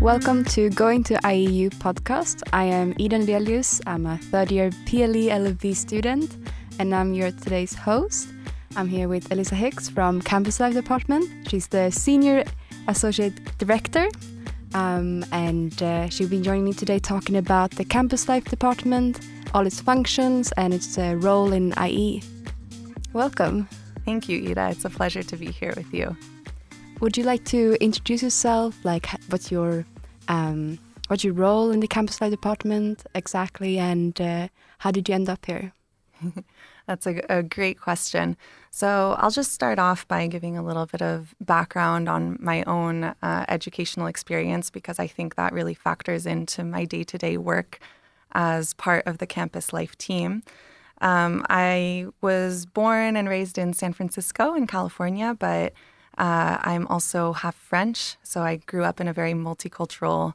Welcome to Going to IEU podcast. I am Nydelius. I'm a third-year PLE LLB student, and I'm your today's host. I'm here with Elisa Hicks from Campus Life Department. She's the Senior Associate Director, and she'll be joining me today talking about the Campus Life Department, all its functions, and its role in IE. Welcome. Thank you, Ida. It's a pleasure to be here with you. Would you like to introduce yourself? Like, what's your role in the Campus Life Department exactly, and how did you end up here? That's a great question. So I'll just start off by giving a little bit of background on my own educational experience, because I think that really factors into my day-to-day work as part of the Campus Life team. I was born and raised in San Francisco in California, but I'm also half French, so I grew up in a very multicultural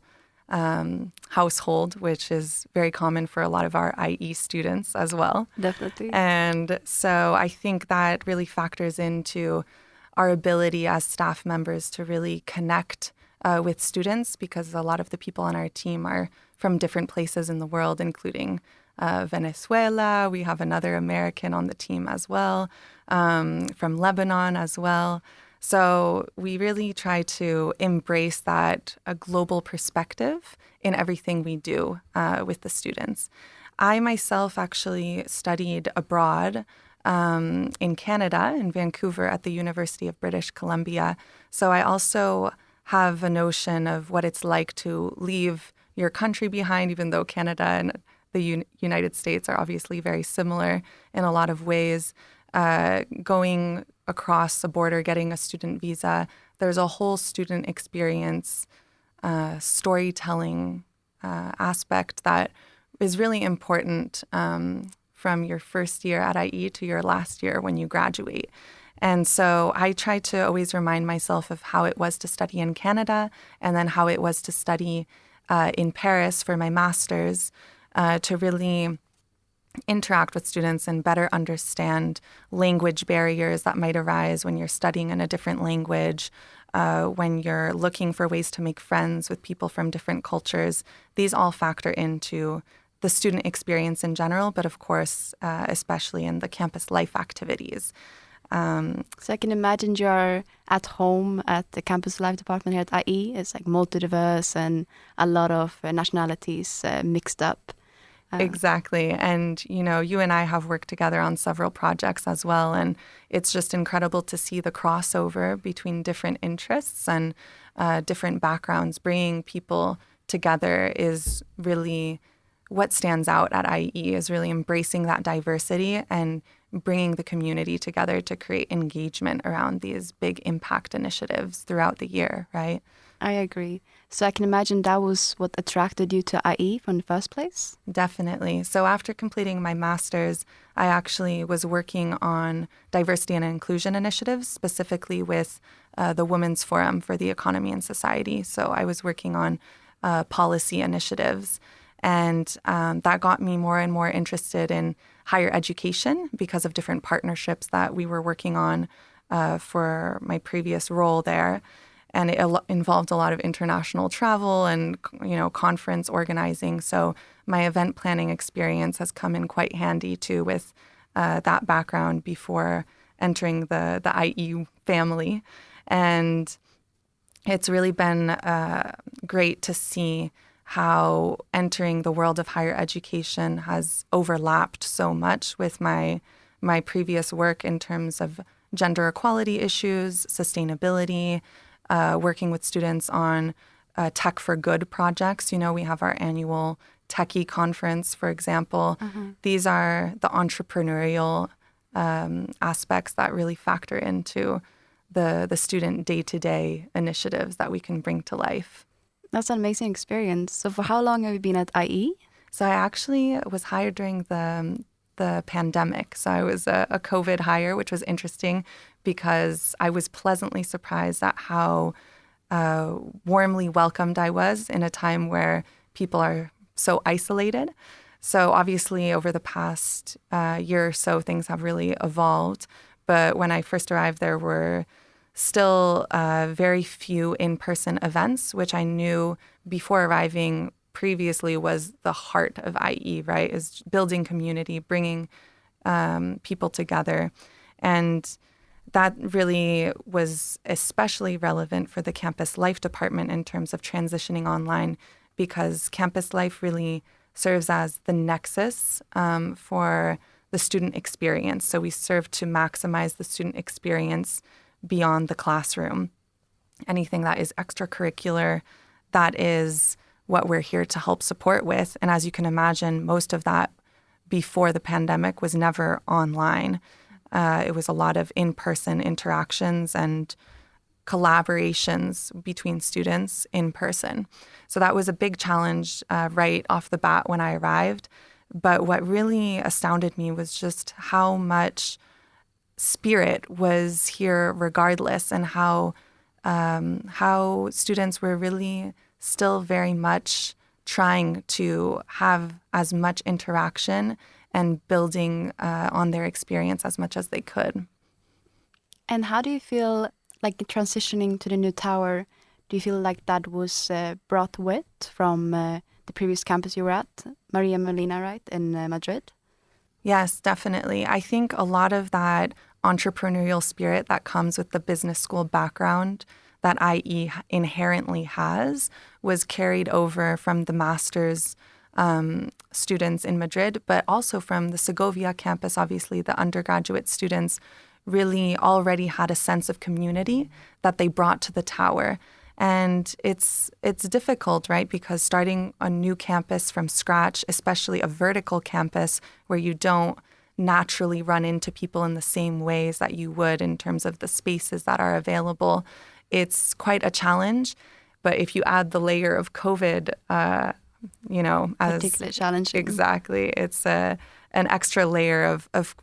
household, which is very common for a lot of our IE students as well. Definitely. And so I think that really factors into our ability as staff members to really connect with students, because a lot of the people on our team are from different places in the world, including Venezuela. We have another American on the team as well, from Lebanon as well. So we really try to embrace that a global perspective in everything we do with the students. I myself actually studied abroad in Canada, in Vancouver, at the University of British Columbia. So I also have a notion of what it's like to leave your country behind, even though Canada and the United States are obviously very similar in a lot of ways. Going across the border, getting a student visa, there's a whole student experience, storytelling aspect that is really important from your first year at IE to your last year when you graduate. And so I try to always remind myself of how it was to study in Canada, and then how it was to study in Paris for my master's, to really interact with students and better understand language barriers that might arise when you're studying in a different language, when you're looking for ways to make friends with people from different cultures. These all factor into the student experience in general, but of course, especially in the campus life activities. So I can imagine you're at home at the Campus Life Department here at IE. It's like multi-diverse and a lot of nationalities mixed up. Exactly. And, you and I have worked together on several projects as well. And it's just incredible to see the crossover between different interests and different backgrounds. Bringing people together is really what stands out at IE, is really embracing that diversity and bringing the community together to create engagement around these big impact initiatives throughout the year, right? I agree. So I can imagine that was what attracted you to IE from the first place? Definitely. So after completing my master's, I actually was working on diversity and inclusion initiatives, specifically with the Women's Forum for the Economy and Society. So I was working on policy initiatives, and that got me more and more interested in higher education because of different partnerships that we were working on for my previous role there. And it involved a lot of international travel and, conference organizing. So my event planning experience has come in quite handy too, with that background before entering the IE family. And it's really been great to see how entering the world of higher education has overlapped so much with my previous work in terms of gender equality issues, sustainability, working with students on Tech for Good projects. We have our annual Techie conference, for example. Mm-hmm. These are the entrepreneurial aspects that really factor into the student day-to-day initiatives that we can bring to life. That's an amazing experience. So for how long have you been at IE? So I actually was hired during the pandemic. So I was a COVID hire, which was interesting because I was pleasantly surprised at how warmly welcomed I was in a time where people are so isolated. So obviously over the past year or so, things have really evolved. But when I first arrived, there were still very few in-person events, which I knew before arriving previously was the heart of IE, right? Is building community, bringing people together. And that really was especially relevant for the campus life department in terms of transitioning online, because campus life really serves as the nexus for the student experience. So we serve to maximize the student experience beyond the classroom. Anything that is extracurricular, that is what we're here to help support with. And as you can imagine, most of that before the pandemic was never online. It was a lot of in-person interactions and collaborations between students in person. So that was a big challenge right off the bat when I arrived. But what really astounded me was just how much spirit was here regardless, and how students were really still very much trying to have as much interaction and building on their experience as much as they could. And how do you feel like transitioning to the new tower? Do you feel like that was brought with from the previous campus you were at, Maria Molina, right, in Madrid? Yes, definitely. I think a lot of that entrepreneurial spirit that comes with the business school background that IE inherently has was carried over from the master's students in Madrid, but also from the Segovia campus. Obviously, the undergraduate students really already had a sense of community that they brought to the tower. And it's difficult, right? Because starting a new campus from scratch, especially a vertical campus where you don't naturally run into people in the same ways that you would in terms of the spaces that are available, it's quite a challenge. But if you add the layer of COVID, as particularly challenging. Exactly, it's an extra layer of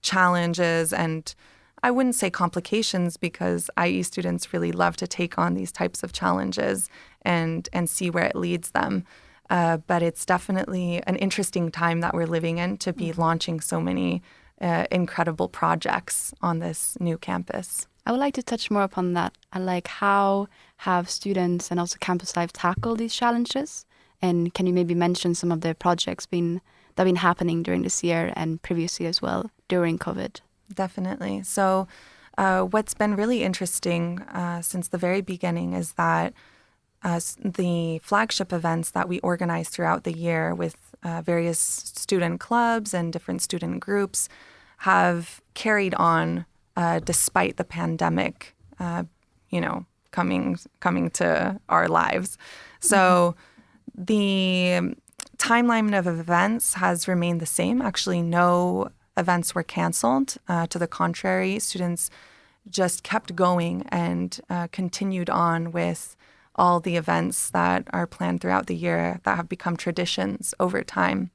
challenges, and I wouldn't say complications, because IE students really love to take on these types of challenges and see where it leads them. But it's definitely an interesting time that we're living in to be launching so many incredible projects on this new campus. I would like to touch more upon that. Like, how have students and also campus life tackled these challenges? And can you maybe mention some of the projects that have been happening during this year and previously as well during COVID? Definitely. So what's been really interesting since the very beginning is that the flagship events that we organize throughout the year with various student clubs and different student groups have carried on despite the pandemic, coming to our lives. So the timeline of events has remained the same. Actually, no events were canceled. To the contrary, students just kept going and continued on with all the events that are planned throughout the year that have become traditions over time.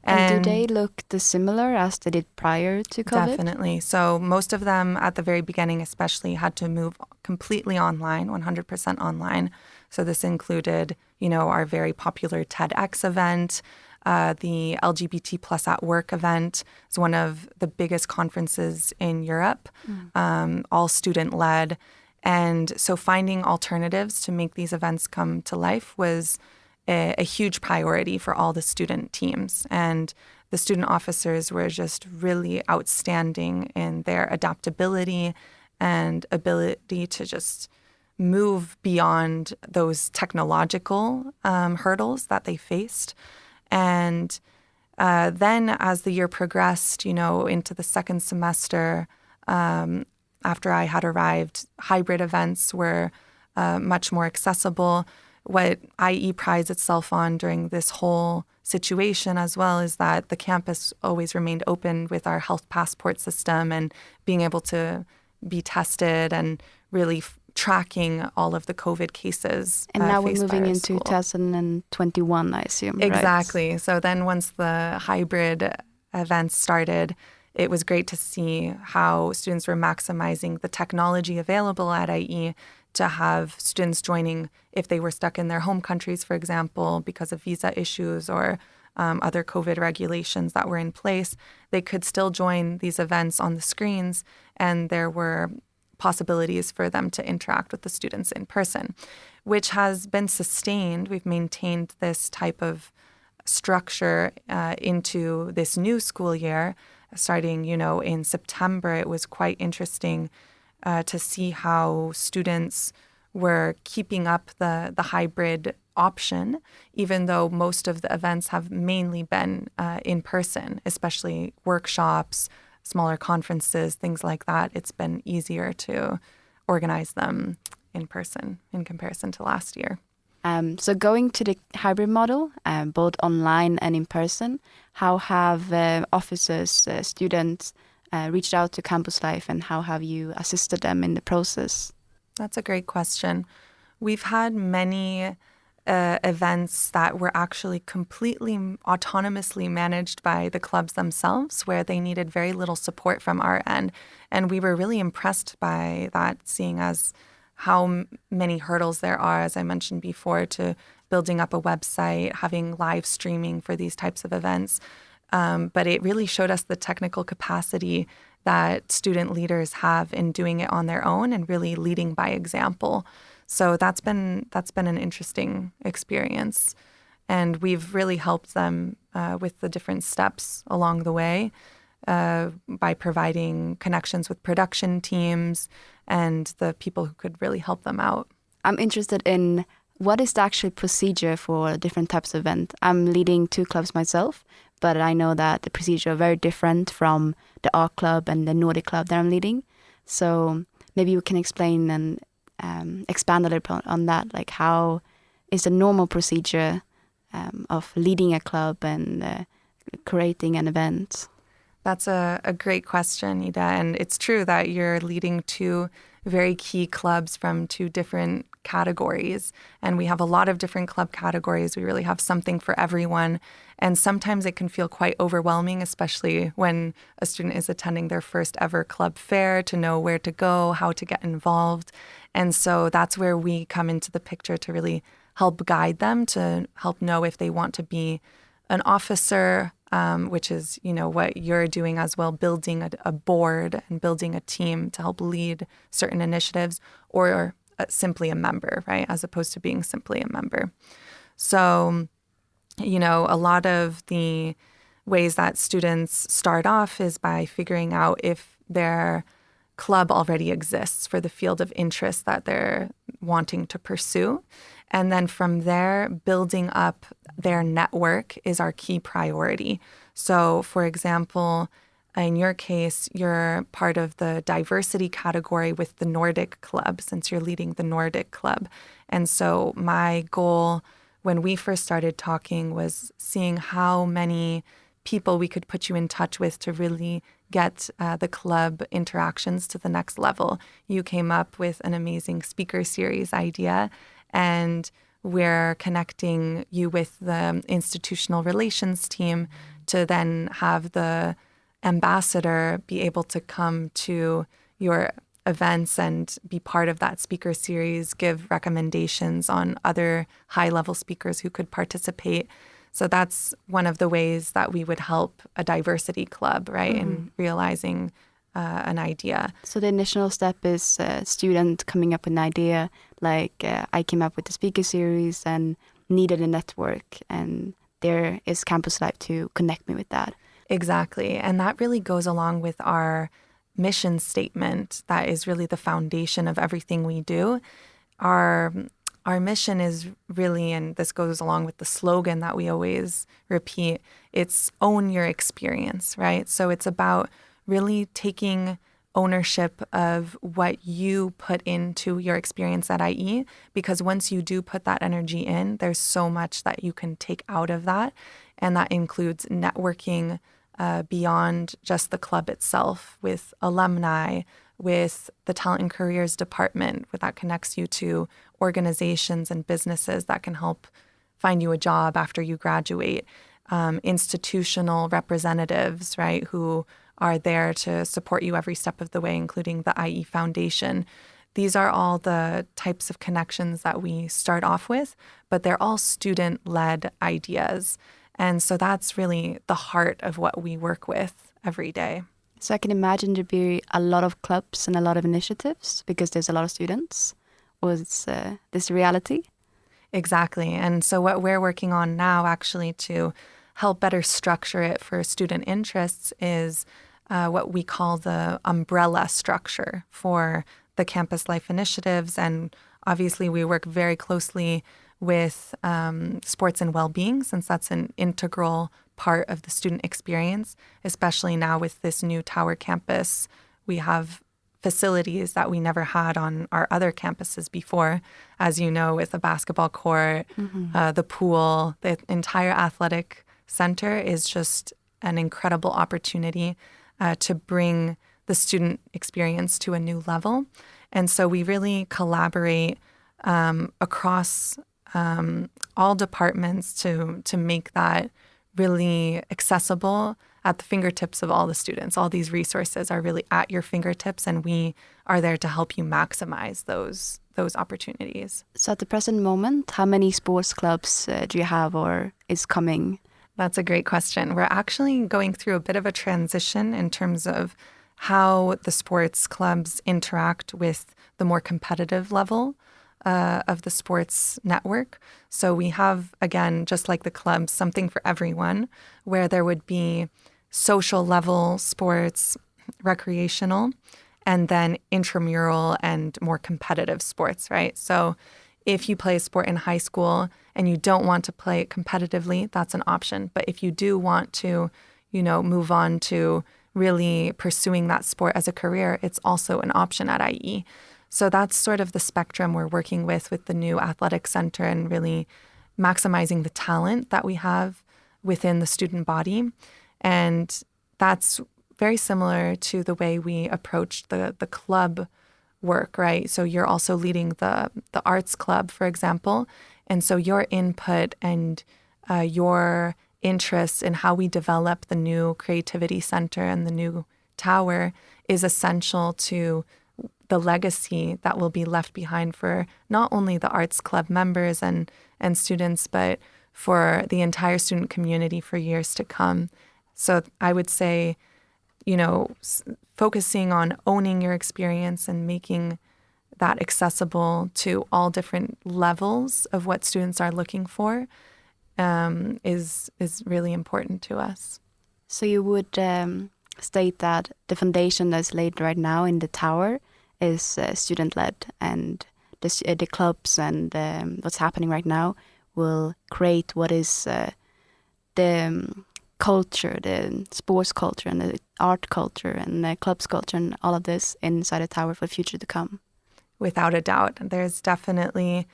And do they look similar as they did prior to COVID? Definitely. So most of them at the very beginning especially had to move completely online, 100% online. So this included, our very popular TEDx event. The LGBT plus at work event is one of the biggest conferences in Europe, all student-led. And so finding alternatives to make these events come to life was a huge priority for all the student teams. And the student officers were just really outstanding in their adaptability and ability to just move beyond those technological hurdles that they faced. And then as the year progressed, into the second semester, after I had arrived, hybrid events were much more accessible. What IE prides itself on during this whole situation as well is that the campus always remained open with our health passport system and being able to be tested and really tracking all of the COVID cases. And now we're moving into 2021, I assume, Exactly. Right? So then once the hybrid events started, it was great to see how students were maximizing the technology available at IE to have students joining if they were stuck in their home countries, for example, because of visa issues or other COVID regulations that were in place. They could still join these events on the screens, and there were possibilities for them to interact with the students in person. which has been sustained. We've maintained this type of structure into this new school year. Starting, in September, it was quite interesting to see how students were keeping up the hybrid option, even though most of the events have mainly been in person, especially workshops, smaller conferences, things like that. It's been easier to organize them in person in comparison to last year. So going to the hybrid model, both online and in person, how have officers, students reached out to Campus Life, and how have you assisted them in the process? That's a great question. We've had many events that were actually completely autonomously managed by the clubs themselves, where they needed very little support from our end. And we were really impressed by that, seeing as how many hurdles there are, as I mentioned before, to building up a website, having live streaming for these types of events. But it really showed us the technical capacity that student leaders have in doing it on their own and really leading by example. So that's been an interesting experience. And we've really helped them with the different steps along the way by providing connections with production teams and the people who could really help them out. I'm interested in what is the actual procedure for different types of event. I'm leading 2 clubs myself, but I know that the procedure are very different from the art club and the Nordic club that I'm leading. So maybe you can explain and expand a little bit on that. Like, how is the normal procedure of leading a club and creating an event? That's a great question, Ida. And it's true that you're leading 2 very key clubs from 2 different categories. And we have a lot of different club categories. We really have something for everyone. And sometimes it can feel quite overwhelming, especially when a student is attending their first ever club fair, to know where to go, how to get involved. And so that's where we come into the picture to really help guide them, to help know if they want to be an officer, which is, what you're doing as well, building a board and building a team to help lead certain initiatives, or simply a member, right, as opposed to being simply a member. So, a lot of the ways that students start off is by figuring out if their club already exists for the field of interest that they're wanting to pursue. And then from there, building up their network is our key priority. So, for example, in your case, you're part of the diversity category with the Nordic club, since you're leading the Nordic club. And so my goal when we first started talking was seeing how many people we could put you in touch with to really get the club interactions to the next level. You came up with an amazing speaker series idea, and we're connecting you with the institutional relations team to then have the ambassador be able to come to your events and be part of that speaker series, give recommendations on other high-level speakers who could participate. So that's one of the ways that we would help a diversity club, right, in realizing an idea. So the initial step is a student coming up with an idea, like I came up with the speaker series and needed a network, and there is Campus Life to connect me with that. Exactly. And that really goes along with our mission statement. That is really the foundation of everything we do. Our mission is really, and this goes along with the slogan that we always repeat, it's own your experience, right? So it's about really taking ownership of what you put into your experience at IE, because once you do put that energy in, there's so much that you can take out of that. And that includes networking beyond just the club itself, with alumni, with the talent and careers department, where that connects you to organizations and businesses that can help find you a job after you graduate, institutional representatives, right, who are there to support you every step of the way, including the IE Foundation. These are all the types of connections that we start off with, but they're all student-led ideas. And so that's really the heart of what we work with every day. So I can imagine there'd be a lot of clubs and a lot of initiatives because there's a lot of students. was this reality? Exactly. And so what we're working on now actually to help better structure it for student interests is what we call the umbrella structure for the campus life initiatives. And obviously we work very closely with sports and well-being, since that's an integral part of the student experience, especially now with this new Tower campus. We have facilities that we never had on our other campuses before, as you know, with a basketball court, the pool, the entire athletic center is just an incredible opportunity to bring the student experience to a new level. And so we really collaborate across all departments to make that really accessible at the fingertips of all the students. All these resources are really at your fingertips, and we are there to help you maximize those opportunities. So at the present moment, how many sports clubs do you have or is coming? That's a great question. We're actually going through a bit of a transition in terms of how the sports clubs interact with the more competitive level of the sports network. So we have, again, just like the clubs, something for everyone, where there would be social level sports, recreational, and then intramural and more competitive sports, right? So if you play a sport in high school and you don't want to play it competitively, that's an option. But if you do want to, move on to really pursuing that sport as a career, it's also an option at IE. So that's sort of the spectrum we're working with the new athletic center, and really maximizing the talent that we have within the student body. And that's very similar to the way we approached the club work, right? So you're also leading the arts club, for example. And so your input and your interests in how we develop the new creativity center and the new tower is essential to the legacy that will be left behind for not only the arts club members and students, but for the entire student community for years to come. So I would say, focusing on owning your experience and making that accessible to all different levels of what students are looking for is really important to us. So you would state that the foundation that's laid right now in the tower is student-led, and the clubs and what's happening right now will create what is the culture, the sports culture and the art culture and the clubs culture and all of this inside the tower for the future to come. Without a doubt. There's definitely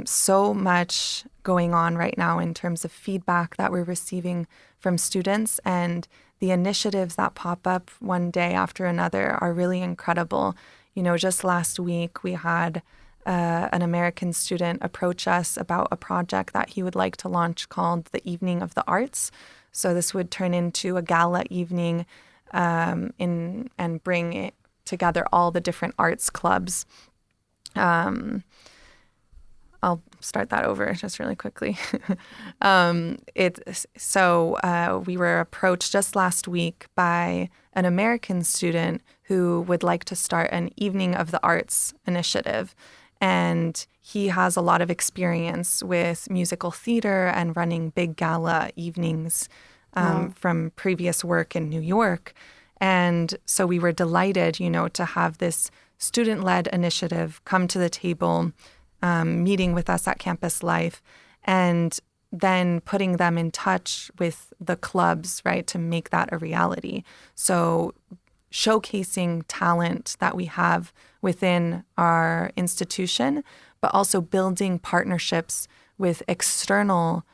so much going on right now in terms of feedback that we're receiving from students, and the initiatives that pop up one day after another are really incredible. Just last week we had an American student approach us about a project that he would like to launch called the Evening of the Arts. So this would turn into a gala evening and bring it together all the different arts clubs. I'll start that over just really quickly. We were approached just last week by an American student who would like to start an Evening of the Arts initiative. And he has a lot of experience with musical theater and running big gala evenings from previous work in New York. And so we were delighted, to have this student-led initiative come to the table, meeting with us at Campus Life, and then putting them in touch with the clubs, right, to make that a reality. So showcasing talent that we have within our institution, but also building partnerships with external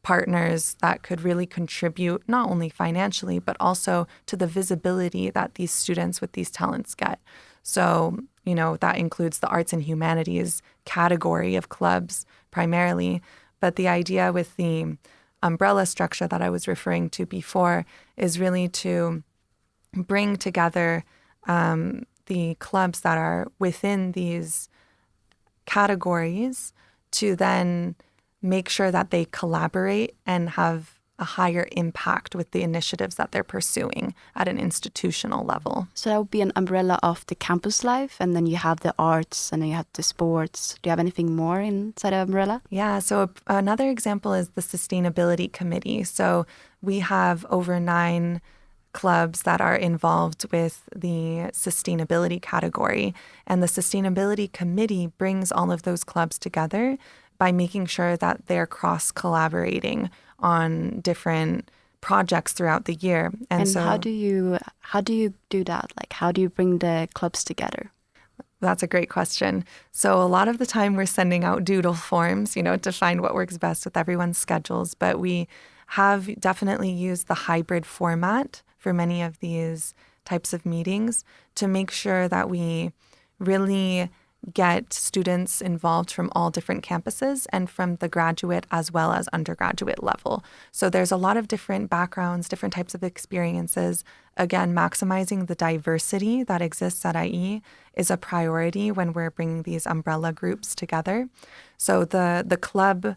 partners that could really contribute not only financially, but also to the visibility that these students with these talents get. So, that includes the arts and humanities category of clubs primarily. But the idea with the umbrella structure that I was referring to before is really to bring together the clubs that are within these categories to then make sure that they collaborate and have a higher impact with the initiatives that they're pursuing at an institutional level. So that would be an umbrella of the campus life, and then you have the arts, and then you have the sports. Do you have anything more inside the umbrella? Yeah, so another example is the Sustainability Committee. So we have over 9 clubs that are involved with the sustainability category. And the Sustainability Committee brings all of those clubs together by making sure that they're cross-collaborating on different projects throughout the year. And so how do you do that? Like, how do you bring the clubs together? That's a great question. So a lot of the time we're sending out doodle forms, to find what works best with everyone's schedules. But we have definitely used the hybrid format for many of these types of meetings to make sure that we really get students involved from all different campuses and from the graduate as well as undergraduate level. So there's a lot of different backgrounds, different types of experiences. Again, maximizing the diversity that exists at IE is a priority when we're bringing these umbrella groups together. So the club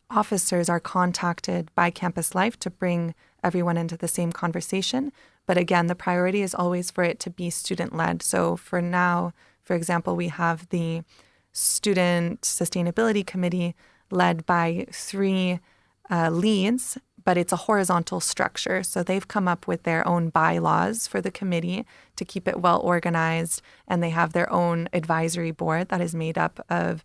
officers are contacted by Campus Life to bring everyone into the same conversation. But again, the priority is always for it to be student-led. So for now, for example, we have the Student Sustainability Committee led by 3 leads, but it's a horizontal structure. So they've come up with their own bylaws for the committee to keep it well organized, and they have their own advisory board that is made up of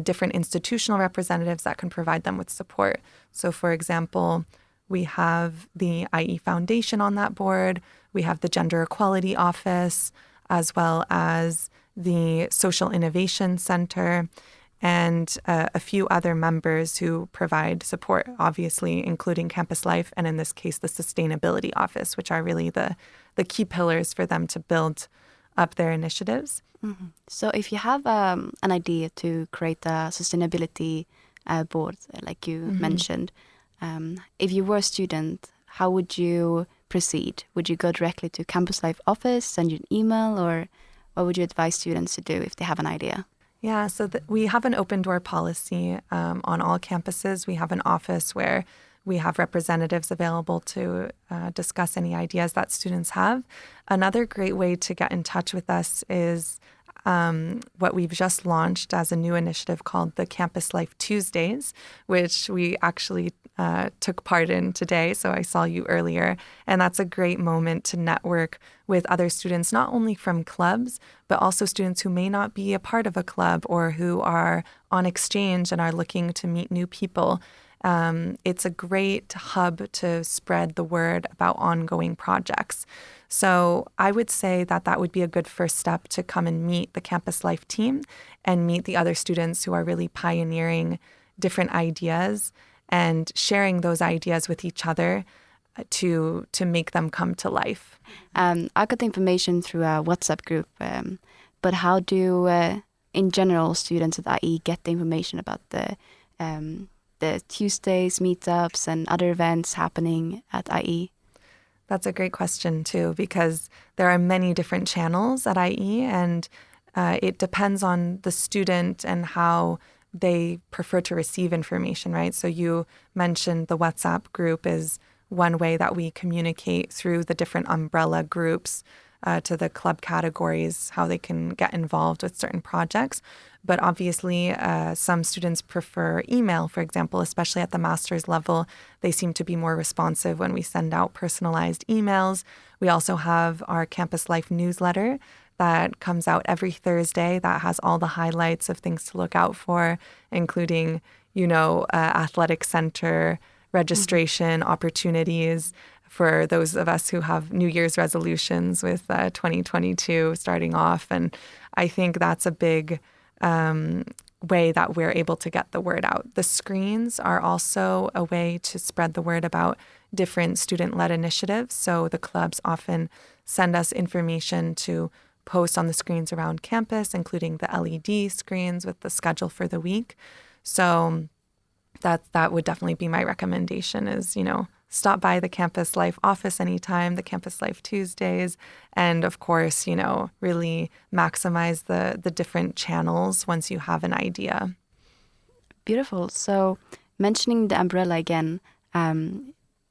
different institutional representatives that can provide them with support. So for example, we have the IE Foundation on that board, we have the Gender Equality Office, as well as the Social Innovation Center, and a few other members who provide support, obviously, including Campus Life, and in this case, the Sustainability Office, which are really the key pillars for them to build up their initiatives. Mm-hmm. So if you have an idea to create a sustainability board, like you mentioned, if you were a student, how would you proceed? Would you go directly to Campus Life office, send you an email, or what would you advise students to do if they have an idea? Yeah, so we have an open door policy on all campuses. We have an office where we have representatives available to discuss any ideas that students have. Another great way to get in touch with us is what we've just launched as a new initiative called the Campus Life Tuesdays, which we actually took part in today. So I saw you earlier. And that's a great moment to network with other students, not only from clubs, but also students who may not be a part of a club or who are on exchange and are looking to meet new people. It's a great hub to spread the word about ongoing projects. So I would say that would be a good first step to come and meet the Campus Life team and meet the other students who are really pioneering different ideas and sharing those ideas with each other to make them come to life. I got the information through a WhatsApp group, but how do, in general, students at IE get the information about the Tuesdays, meetups, and other events happening at IE? That's a great question, too, because there are many different channels at IE, and it depends on the student and how they prefer to receive information, right? So you mentioned the WhatsApp group is one way that we communicate through the different umbrella groups to the club categories, how they can get involved with certain projects. But obviously, some students prefer email, for example, especially at the master's level. They seem to be more responsive when we send out personalized emails. We also have our Campus Life newsletter that comes out every Thursday that has all the highlights of things to look out for, including, athletic center, registration opportunities for those of us who have New Year's resolutions with 2022 starting off. And I think that's a big way that we're able to get the word out. The screens are also a way to spread the word about different student-led initiatives. So the clubs often send us information to post on the screens around campus, including the LED screens with the schedule for the week. So that would definitely be my recommendation is, stop by the Campus Life office anytime, the Campus Life Tuesdays, and of course, really maximize the different channels once you have an idea. Beautiful. So mentioning the umbrella again,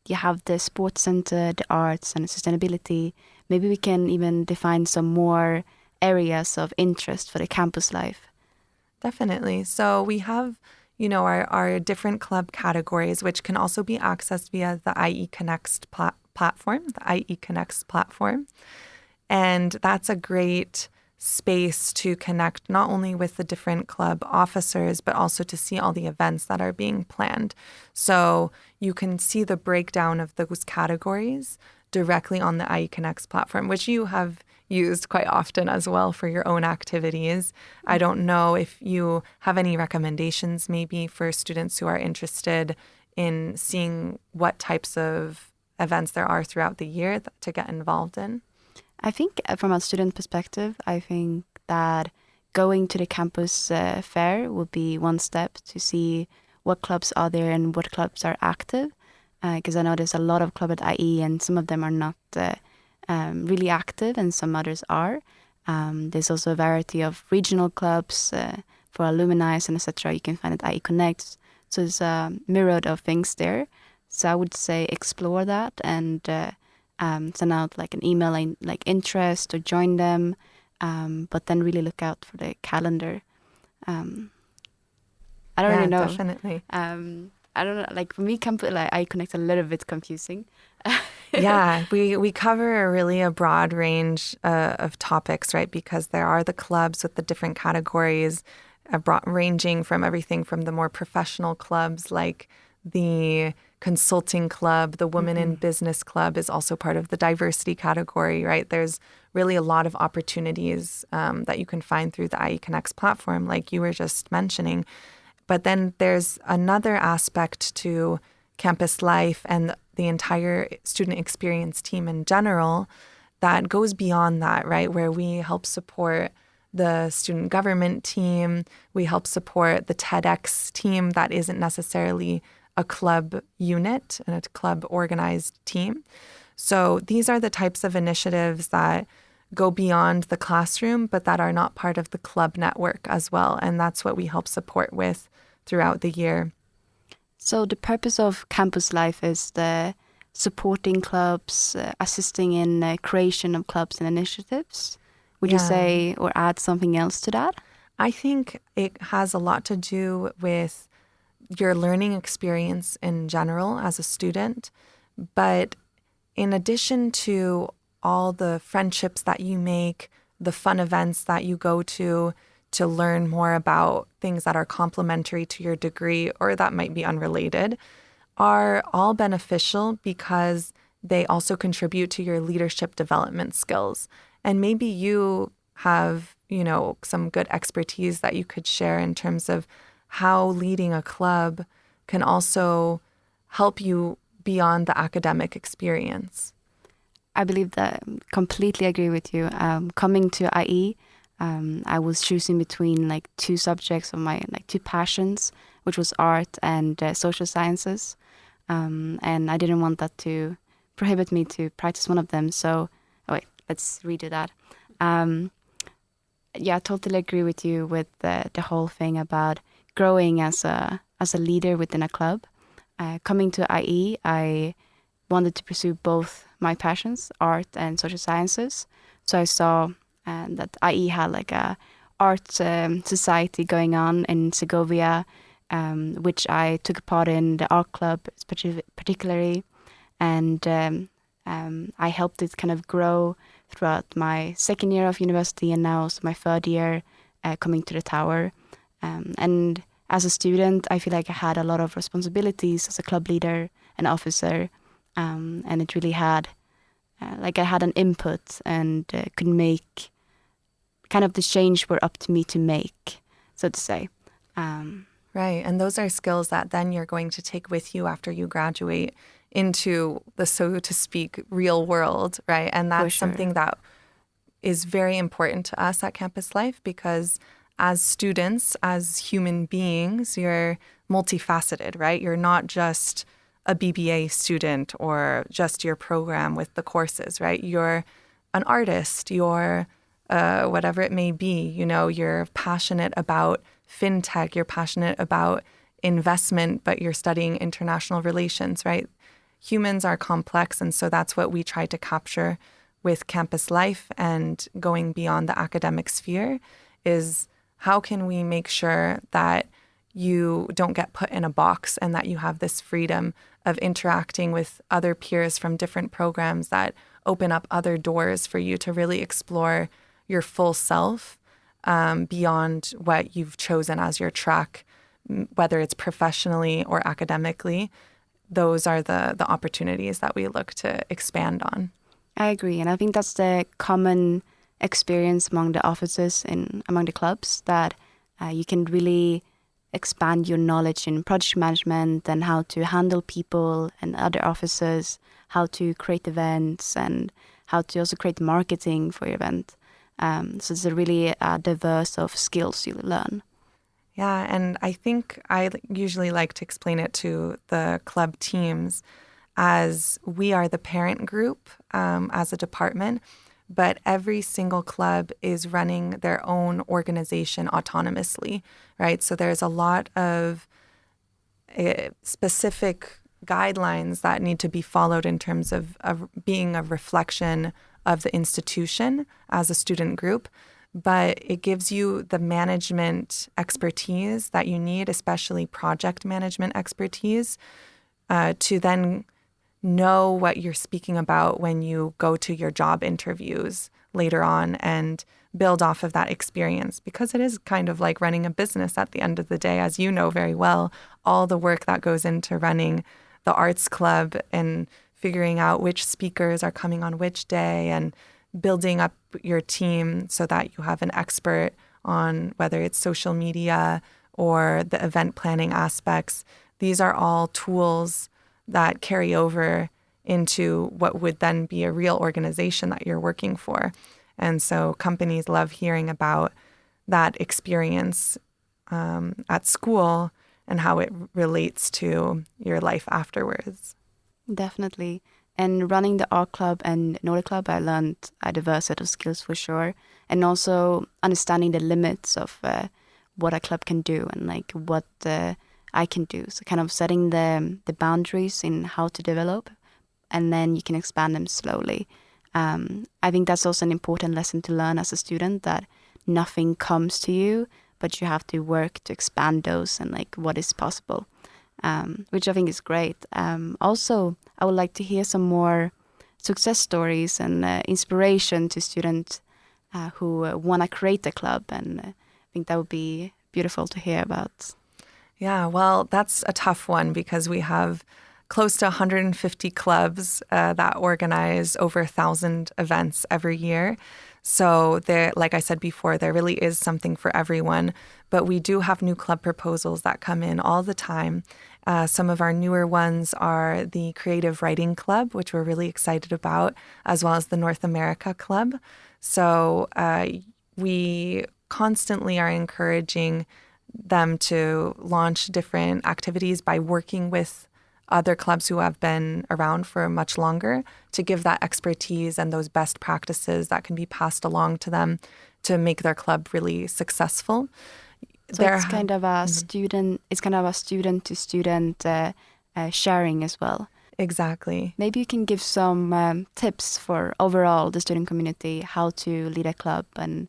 you have the sports center, the arts, and sustainability. Maybe we can even define some more areas of interest for the campus life. Definitely. So we have, our different club categories, which can also be accessed via the IE Connects platform, the IE Connects platform. And that's a great space to connect not only with the different club officers, but also to see all the events that are being planned. So you can see the breakdown of those categories directly on the IE Connects platform, which you have used quite often as well for your own activities. I don't know if you have any recommendations maybe for students who are interested in seeing what types of events there are throughout the year to get involved in. I think from a student perspective, I think that going to the campus fair would be one step to see what clubs are there and what clubs are active. Because I know there's a lot of clubs at IE and some of them are not really active and some others are. There's also a variety of regional clubs for alumni and etc. You can find at IE Connect. So there's a myriad of things there. So I would say explore that and send out like an email like interest or join them. But then really look out for the calendar. I don't really know. Definitely. I don't know. Like for me, I connect a little bit confusing. Yeah, we cover a broad range of topics, right? Because there are the clubs with the different categories, ranging from everything from the more professional clubs like the consulting club, the women in business club is also part of the diversity category, right? There's really a lot of opportunities that you can find through the IE Connects platform, like you were just mentioning. But then there's another aspect to campus life and the entire student experience team in general that goes beyond that, right? Where we help support the student government team, we help support the TEDx team that isn't necessarily a club unit and a club organized team. So these are the types of initiatives that go beyond the classroom, but that are not part of the club network as well. And that's what we help support with throughout the year. So the purpose of campus life is the supporting clubs, assisting in creation of clubs and initiatives. Would you say or add something else to that? I think it has a lot to do with your learning experience in general as a student. But in addition to all the friendships that you make, the fun events that you go to learn more about things that are complementary to your degree or that might be unrelated, are all beneficial because they also contribute to your leadership development skills. And maybe you have, some good expertise that you could share in terms of how leading a club can also help you beyond the academic experience. I believe that completely agree with you. Coming to IE, I was choosing between like two subjects of my two passions, which was art and social sciences. And I didn't want that to prohibit me to practice one of them. So, let's redo that. I totally agree with you with the whole thing about growing as a leader within a club. Coming to IE, I wanted to pursue both my passions, art and social sciences. So I saw that IE had like a art society going on in Segovia, which I took part in, the art club particularly, and I helped it kind of grow throughout my second year of university and now also my third year coming to the tower. And as a student, I feel like I had a lot of responsibilities as a club leader and officer, and it really had, I had an input and could make kind of the change were up to me to make, so to say. Right. And those are skills that then you're going to take with you after you graduate into the, so to speak, real world, right? And that's something that is very important to us at Campus Life because as students, as human beings, you're multifaceted, right? You're not just a BBA student or just your program with the courses, right? You're an artist, you're whatever it may be, you're passionate about fintech, you're passionate about investment, but you're studying international relations, right? humans are complex, and so that's what we try to capture with campus life and going beyond the academic sphere is how can we make sure that you don't get put in a box and that you have this freedom of interacting with other peers from different programs that open up other doors for you to really explore your full self beyond what you've chosen as your track, whether it's professionally or academically. Those are the opportunities that we look to expand on. I agree. And I think that's the common experience among the officers and among the clubs, that you can really expand your knowledge in project management and how to handle people and other officers, how to create events and how to also create marketing for your event. So it's a really diverse of skills you learn. Yeah, and I think I usually like to explain it to the club teams as we are the parent group as a department, but every single club is running their own organization autonomously, right? So there's a lot of specific guidelines that need to be followed in terms of being a reflection of the institution as a student group. But it gives you the management expertise that you need, especially project management expertise, to then know what you're speaking about when you go to your job interviews later on and build off of that experience, because it is kind of like running a business at the end of the day, as you know very well, all the work that goes into running the arts club and figuring out which speakers are coming on which day and building up your team so that you have an expert on whether it's social media or the event planning aspects. These are all tools that carry over into what would then be a real organization that you're working for. And so companies love hearing about that experience at school and how it relates to your life afterwards. Definitely. And running the art club and Nordic club, I learned a diverse set of skills for sure. And also understanding the limits of what a club can do and like what I can do. So kind of setting the boundaries in how to develop, and then you can expand them slowly. I think that's also an important lesson to learn as a student, that nothing comes to you, but you have to work to expand those and like what is possible, which I think is great. Also, I would like to hear some more success stories and inspiration to students who want to create a club, and I think that would be beautiful to hear about. Yeah, well, that's a tough one because we have close to 150 clubs that organize over 1,000 events every year. So there, like I said before, there really is something for everyone. But we do have new club proposals that come in all the time. Some of our newer ones are the Creative Writing Club, which we're really excited about, as well as the North America Club. So we constantly are encouraging them to launch different activities by working with other clubs who have been around for much longer to give that expertise and those best practices that can be passed along to them to make their club really successful. So it's kind of a student. It's kind of a student to student sharing as well. Exactly. Maybe you can give some tips for overall the student community, how to lead a club and.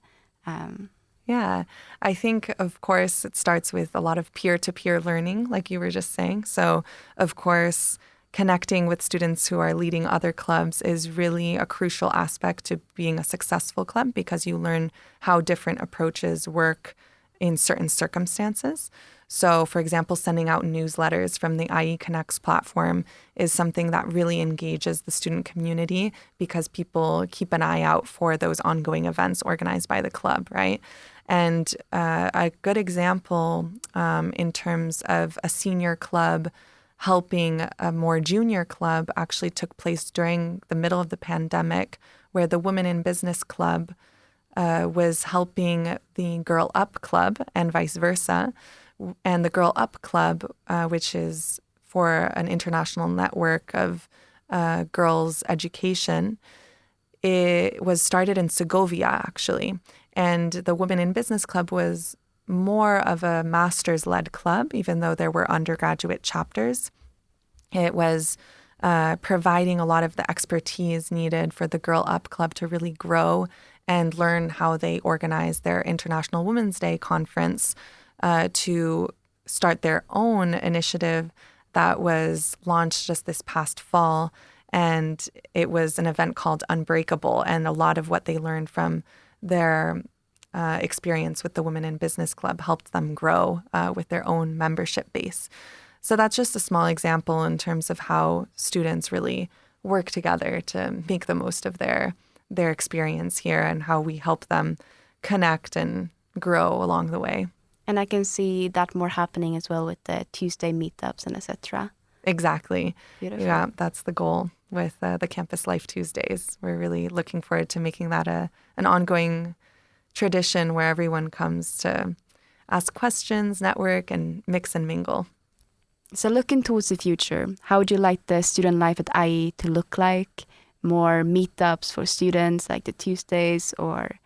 Yeah, I think, of course, it starts with a lot of peer-to-peer learning, like you were just saying. So, of course, connecting with students who are leading other clubs is really a crucial aspect to being a successful club, because you learn how different approaches work in certain circumstances. So, for example, sending out newsletters from the IE Connects platform is something that really engages the student community, because people keep an eye out for those ongoing events organized by the club, right? And a good example in terms of a senior club helping a more junior club actually took place during the middle of the pandemic, where the Women in Business Club was helping the Girl Up Club and vice versa. And the Girl Up Club, which is for an international network of girls' education, it was started in Segovia, actually. And the Women in Business Club was more of a master's-led club, even though there were undergraduate chapters. It was providing a lot of the expertise needed for the Girl Up Club to really grow and learn how they organize their International Women's Day conference to start their own initiative that was launched just this past fall. And it was an event called Unbreakable. And a lot of what they learned from their experience with the Women in Business Club helped them grow with their own membership base. So that's just a small example in terms of how students really work together to make the most of their experience here and how we help them connect and grow along the way. And I can see that more happening as well with the Tuesday meetups and etc. Exactly. Beautiful. Yeah, that's the goal with the Campus Life Tuesdays. We're really looking forward to making that an ongoing tradition where everyone comes to ask questions, network, and mix and mingle. So looking towards the future, how would you like the student life at IE to look like? More meetups for students like the Tuesdays, or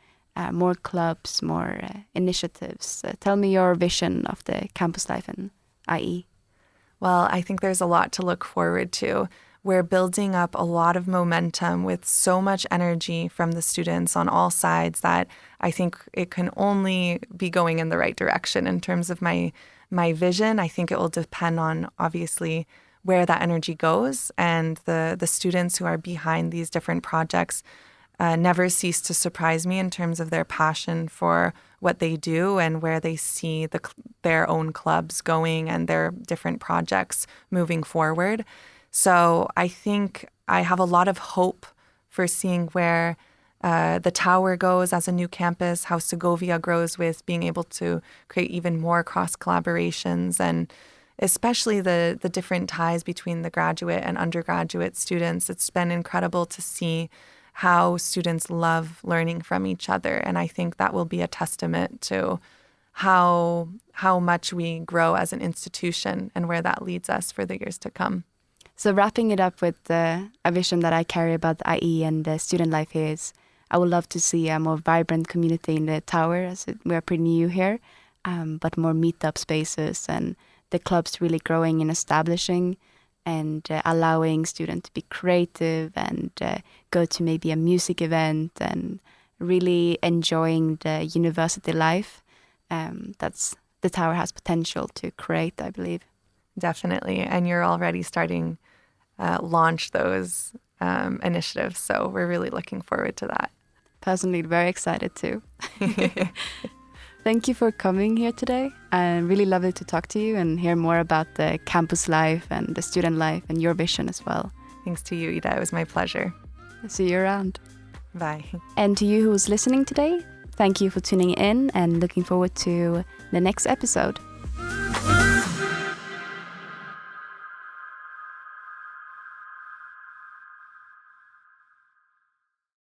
more clubs, more initiatives? Tell me your vision of the campus life in IE. Well, I think there's a lot to look forward to. We're building up a lot of momentum with so much energy from the students on all sides that I think it can only be going in the right direction. In terms of my vision, I think it will depend on, obviously, where that energy goes. And the students who are behind these different projects never cease to surprise me in terms of their passion for what they do and where they see their own clubs going and their different projects moving forward. So I think I have a lot of hope for seeing where the Tower goes as a new campus, how Segovia grows with being able to create even more cross collaborations, and especially the different ties between the graduate and undergraduate students. It's been incredible to see how students love learning from each other. And I think that will be a testament to how much we grow as an institution and where that leads us for the years to come. So wrapping it up with a vision that I carry about the IE and the student life here is, I would love to see a more vibrant community in the Tower, as we're pretty new here, but more meetup spaces and the clubs really growing and establishing, and allowing students to be creative and go to maybe a music event and really enjoying the university life. That's the Tower has potential to create, I believe. Definitely. And you're already starting launch those initiatives. So we're really looking forward to that. Personally, very excited too. Thank you for coming here today. Really lovely to talk to you and hear more about the campus life and the student life and your vision as well. Thanks to you, Ida. It was my pleasure. See you around. Bye. And to you who was listening today, thank you for tuning in and looking forward to the next episode.